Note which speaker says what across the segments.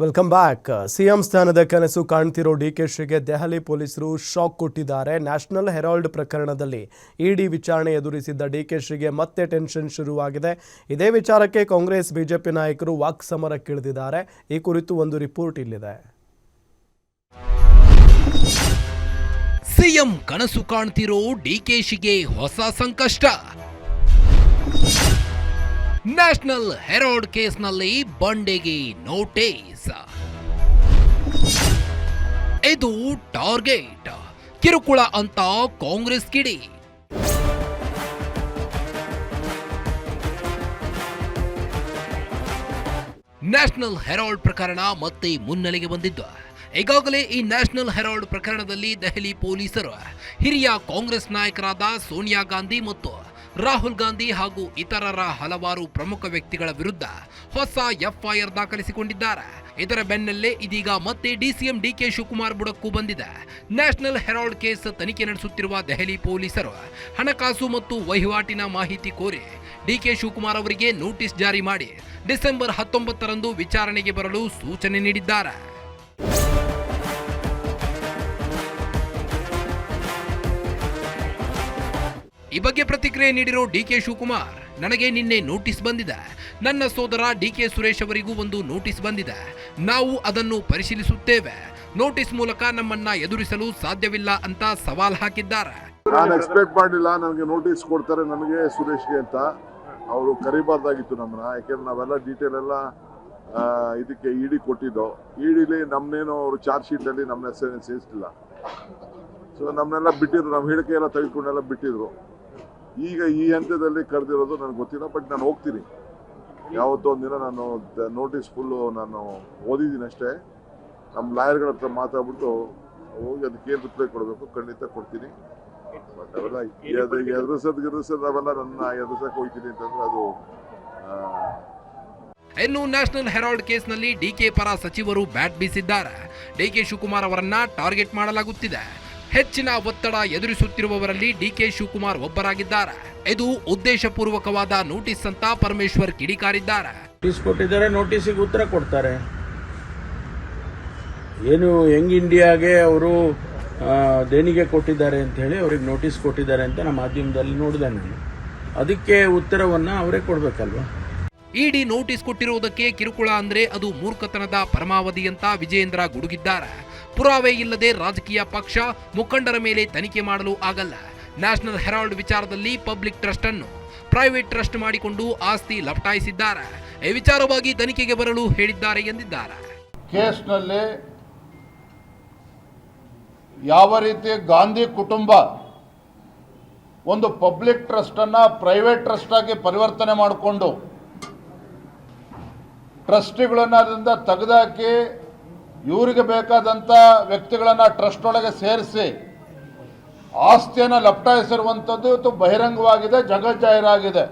Speaker 1: Welcome back. CM ಸ್ಥಾನದ ಕನಸು ಕಾಣ್ತಿರೋ ಡಿಕೆಶಿಗೆ ದೆಹಲಿ ಪೊಲೀಸರು ಶಾಕ್ ಕೊಟ್ಟಿದ್ದಾರೆ. ನ್ಯಾಷನಲ್ ಹೆರಾಲ್ಡ್ ಪ್ರಕರಣದಲ್ಲಿ ಇಡಿ ವಿಚಾರಣೆ ಎದುರಿಸಿದ್ದ ಡಿಕೆಶಿಗೆ ಮತ್ತೆ ಟೆನ್ಷನ್ ಶುರುವಾಗಿದೆ. ಇದೇ ವಿಚಾರಕ್ಕೆ ಕಾಂಗ್ರೆಸ್ ಬಿಜೆಪಿ ನಾಯಕರು ವಾಕ್ಸಮರಕ್ಕಿಳಿದಿದ್ದಾರೆ. ಈ ಕುರಿತು ಒಂದು ರಿಪೋರ್ಟ್ ಇಲ್ಲಿದೆ.
Speaker 2: ಸಿಎಂ ಕನಸು ಕಾಣ್ತಿರೋ ಡಿಕೆಶಿಗೆ ಹೊಸ ಸಂಕಷ್ಟ. ನ್ಯಾಷನಲ್ ಹೆರಾಲ್ಡ್ ಕೇಸ್ನಲ್ಲಿ ಬಂಡೆಗೆ ನೋಟಿಸ್. ಇದು ಟಾರ್ಗೆಟ್, ಕಿರುಕುಳ ಅಂತ ಕಾಂಗ್ರೆಸ್ ಕಿಡಿ. ನ್ಯಾಷನಲ್ ಹೆರಾಲ್ಡ್ ಪ್ರಕರಣ ಮತ್ತೆ ಮುನ್ನೆಲೆಗೆ ಬಂದಿದ್ದು. ಈಗಾಗಲೇ ಈ ನ್ಯಾಷನಲ್ ಹೆರಾಲ್ಡ್ ಪ್ರಕರಣದಲ್ಲಿ ದೆಹಲಿ ಪೊಲೀಸರು ಹಿರಿಯ ಕಾಂಗ್ರೆಸ್ ನಾಯಕರಾದ ಸೋನಿಯಾ ಗಾಂಧಿ ಮತ್ತು ರಾಹುಲ್ ಗಾಂಧಿ ಹಾಗೂ ಇತರರ ಹಲವಾರು ಪ್ರಮುಖ ವ್ಯಕ್ತಿಗಳ ವಿರುದ್ಧ ಹೊಸ ಎಫ್ಐಆರ್ ದಾಖಲಿಸಿಕೊಂಡಿದ್ದಾರೆ. ಇದರ ಬೆನ್ನಲ್ಲೇ ಇದೀಗ ಮತ್ತೆ ಡಿಸಿಎಂ ಡಿಕೆ ಶಿವಕುಮಾರ್ ಬುಡಕ್ಕೂ ಬಂದಿದೆ. ನ್ಯಾಷನಲ್ ಹೆರಾಲ್ಡ್ ಕೇಸ್ ತನಿಖೆ ನಡೆಸುತ್ತಿರುವ ದೆಹಲಿ ಪೊಲೀಸರು ಹಣಕಾಸು ಮತ್ತು ವಹಿವಾಟಿನ ಮಾಹಿತಿ ಕೋರಿ ಡಿಕೆ ಶಿವಕುಮಾರ್ ಅವರಿಗೆ ನೋಟಿಸ್ ಜಾರಿ ಮಾಡಿ ಡಿಸೆಂಬರ್ 19ರಂದು ವಿಚಾರಣೆಗೆ ಬರಲು ಸೂಚನೆ ನೀಡಿದ್ದಾರೆ. ಈ ಬಗ್ಗೆ ಪ್ರತಿಕ್ರಿಯೆ ನೀಡಿರೋ ಡಿಕೆ ಶಿವಕುಮಾರ್, ನನಗೆ ನಿನ್ನೆ ನೋಟಿಸ್ ಬಂದಿದೆ. ನನ್ನ ಸೋದರ ಡಿಕೆ ಸುರೇಶ್ ಅವರಿಗೂ ಒಂದು ನೋಟಿಸ್ ಬಂದಿದೆ. ನಾವು ಅದನ್ನು ಪರಿಶೀಲಿಸುತ್ತೇವೆ. ನೋಟಿಸ್ ಮೂಲಕ ನಮ್ಮನ್ನ ಎದುರಿಸಲು ಸಾಧ್ಯವಿಲ್ಲ ಅಂತ ಸವಾಲ್ ಹಾಕಿದ್ದಾರೆ.
Speaker 3: ನಾನು ಎಕ್ಸ್ಪೆಕ್ಟ್ ಮಾಡಿಲ್ಲ ನನಗೆ ನೋಟಿಸ್ ಕೊಡ್ತಾರೆ ನನಗೆ ಸುರೇಶ್ಗೆ ಅಂತ. ಅವರು ಕರಿಬಾರ್ದಾಗಿತ್ತು ನಮ್ಮನ್ನ, ಯಾಕೆಂದ್ರೆ ನಾವೆಲ್ಲ ಡೀಟೇಲ್ ಎಲ್ಲ ಇದಕ್ಕೆ ಇಡಿ ಕೊಟ್ಟಿದ್ದು. ಇಡಿಲಿ ನಮ್ಮನೇನು ಅವರು ಚಾರ್ಜ್ ಶೀಟ್ ಅಲ್ಲಿ ನಮ್ಮ ಹೆಸರೇನು ಸೇರಿಸಲಿಲ್ಲ. ಸೊ ನಮ್ಮನ್ನೆಲ್ಲ ಬಿಟ್ಟಿದ್ರು, ನಮ್ಮ ಹೇಳಿಕೆ ಎಲ್ಲ ತೆಗೆದುಕೊಂಡೆಲ್ಲ ಬಿಟ್ಟಿದ್ರು. ಈಗ ಈ ಹಂತದಲ್ಲಿ ಕರೆದಿರೋದು ನನಗೆ ಗೊತ್ತಿಲ್ಲ, ಬಟ್ ನಾನು ಹೋಗ್ತೀನಿ. ಯಾವತ್ತೋ ಒಂದಿನ ನಾನು ನೋಟಿಸ್ ಫುಲ್ಲು ನಾನು ಓದಿದ್ದೀನಿ ಅಷ್ಟೇ. ನಮ್ಮ ಲಾಯರ್ಗಳ ಹತ್ರ ಮಾತಾಡ್ಬಿಟ್ಟು ಹೋಗಿ ಅದಕ್ಕೆ ಏನು ರಿಪ್ಲೈ ಕೊಡಬೇಕು ಖಂಡಿತ ಕೊಡ್ತೀನಿ. ಬಟ್ ಅವೆಲ್ಲ ಎದುರಿಸೋದು ಅವೆಲ್ಲ ನನ್ನ ಎದುರಿಸಕ್ಕೆ ಹೋಗ್ತೀನಿ ಅಂತಂದ್ರೆ ಅದು.
Speaker 2: ಇನ್ನು ನ್ಯಾಷನಲ್ ಹೆರಾಲ್ಡ್ ಕೇಸ್ನಲ್ಲಿ ಡಿಕೆ ಪರ ಸಚಿವರು ಬ್ಯಾಟ್ ಬೀಸಿದ್ದಾರೆ. ಡಿಕೆ ಶಿವಕುಮಾರ್ ಅವರನ್ನ ಟಾರ್ಗೆಟ್ ಮಾಡಲಾಗುತ್ತಿದೆ. ಹೆಚ್ಚಿನ ಒತ್ತಡ ಎದುರಿಸುತ್ತಿರುವವರಲ್ಲಿ ಡಿಕೆ ಶಿವಕುಮಾರ್ ಒಬ್ಬರಾಗಿದ್ದಾರೆ. ಇದು ಉದ್ದೇಶಪೂರ್ವಕವಾದ ನೋಟಿಸ್ ಅಂತ ಪರಮೇಶ್ವರ್ ಕಿಡಿಕಾರಿದ್ದಾರೆ.
Speaker 4: ನೋಟಿಸ್ ಕೊಟ್ಟಿದ್ದಾರೆ, ನೋಟಿಸಿಗೆ ಉತ್ತರ ಕೊಡ್ತಾರೆ. ಏನು ಯಂಗ್ ಇಂಡಿಯಾಗೆ ಅವರು ದೇಣಿಗೆ ಕೊಟ್ಟಿದ್ದಾರೆ ಅಂತ ಹೇಳಿ ಅವ್ರಿಗೆ ನೋಟಿಸ್ ಕೊಟ್ಟಿದ್ದಾರೆ ಅಂತ ನಮ್ಮ ಮಾಧ್ಯಮದಲ್ಲಿ ನೋಡಿದೆ ನಾನು. ಅದಕ್ಕೆ ಉತ್ತರವನ್ನ ಅವರೇ ಕೊಡ್ಬೇಕಲ್ವಾ.
Speaker 2: ಇಡಿ ನೋಟಿಸ್ ಕೊಟ್ಟಿರುವುದಕ್ಕೆ ಕಿರುಕುಳ ಅಂದ್ರೆ ಅದು ಮೂರ್ಖತನದ ಪರಮಾವಧಿ ಅಂತ ವಿಜಯೇಂದ್ರ ಗುಡುಗಿದ್ದಾರೆ. ಪುರಾವೆ ಇಲ್ಲದೆ ರಾಜಕೀಯ ಪಕ್ಷ ಮುಖಂಡರ ಮೇಲೆ ತನಿಖೆ ಮಾಡಲು ಆಗಲ್ಲ. ನ್ಯಾಷನಲ್ ಹೆರಾಲ್ಡ್ ವಿಚಾರದಲ್ಲಿ ಪಬ್ಲಿಕ್ ಟ್ರಸ್ಟ್ ಅನ್ನು ಪ್ರೈವೇಟ್ ಟ್ರಸ್ಟ್ ಮಾಡಿಕೊಂಡು ಆಸ್ತಿ ಲಪಟಾಯಿಸಿದ್ದಾರೆ. ಈ ವಿಚಾರವಾಗಿ ತನಿಖೆಗೆ ಬರಲು ಹೇಳಿದ್ದಾರೆ ಎಂದಿದ್ದಾರೆ.
Speaker 5: ಕೇಸ್ನಲ್ಲಿ ಯಾವ ರೀತಿ ಗಾಂಧಿ ಕುಟುಂಬ ಒಂದು ಪಬ್ಲಿಕ್ ಟ್ರಸ್ಟ್ ಅನ್ನ ಪ್ರೈವೇಟ್ ಟ್ರಸ್ಟ್ ಆಗಿ ಪರಿವರ್ತನೆ ಮಾಡಿಕೊಂಡು ಟ್ರಸ್ಟಿಗಳನ್ನ ಅದರಿಂದ ತೆಗೆದಾಕಿ ಇವರಿಗೆ ಬೇಕಾದಂಥ ವ್ಯಕ್ತಿಗಳನ್ನು ಟ್ರಸ್ಟ್ ಒಳಗೆ ಸೇರಿಸಿ ಆಸ್ತಿಯನ್ನು ಲಪಟಾಯಿಸಿರುವಂಥದ್ದು ಇವತ್ತು ಬಹಿರಂಗವಾಗಿದೆ, ಜಗಜ್ಜಾಹೀರಾಗಿದೆ.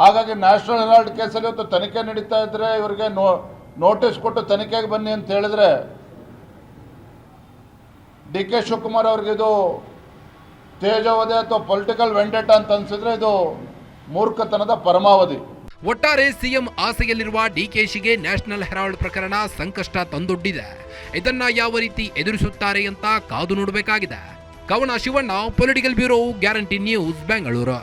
Speaker 5: ಹಾಗಾಗಿ ನ್ಯಾಷನಲ್ ಹೆರಾಲ್ಡ್ ಕೇಸಲ್ಲಿ ಇವತ್ತು ತನಿಖೆ ನಡೀತಾ ಇದ್ರೆ ಇವರಿಗೆ ನೋಟಿಸ್ ಕೊಟ್ಟು ತನಿಖೆಗೆ ಬನ್ನಿ ಅಂತ ಹೇಳಿದ್ರೆ ಡಿ ಕೆ ಶಿವಕುಮಾರ್ ಅವ್ರಿಗೆ ಇದು ತೇಜೋವಧೆ ಅಥವಾ ಪೊಲಿಟಿಕಲ್ ವೆಂಡೆಟಾ ಅಂತ ಅನ್ಸಿದ್ರೆ ಇದು ಮೂರ್ಖತನದ ಪರಮಾವಧಿ.
Speaker 2: ಒಟ್ಟಾರೆ ಸಿಎಂ ಆಸೆಯಲ್ಲಿರುವ ಡಿಕೆಶಿಗೆ ನ್ಯಾಷನಲ್ ಹೆರಾಲ್ಡ್ ಪ್ರಕರಣ ಸಂಕಷ್ಟ ತಂದೊಡ್ಡಿದೆ. ಇದನ್ನ ಯಾವ ರೀತಿ ಎದುರಿಸುತ್ತಾರೆ ಅಂತ ಕಾದು ನೋಡಬೇಕಾಗಿದೆ. ಕವನ Shivanna, political bureau, guarantee news, Bengaluru.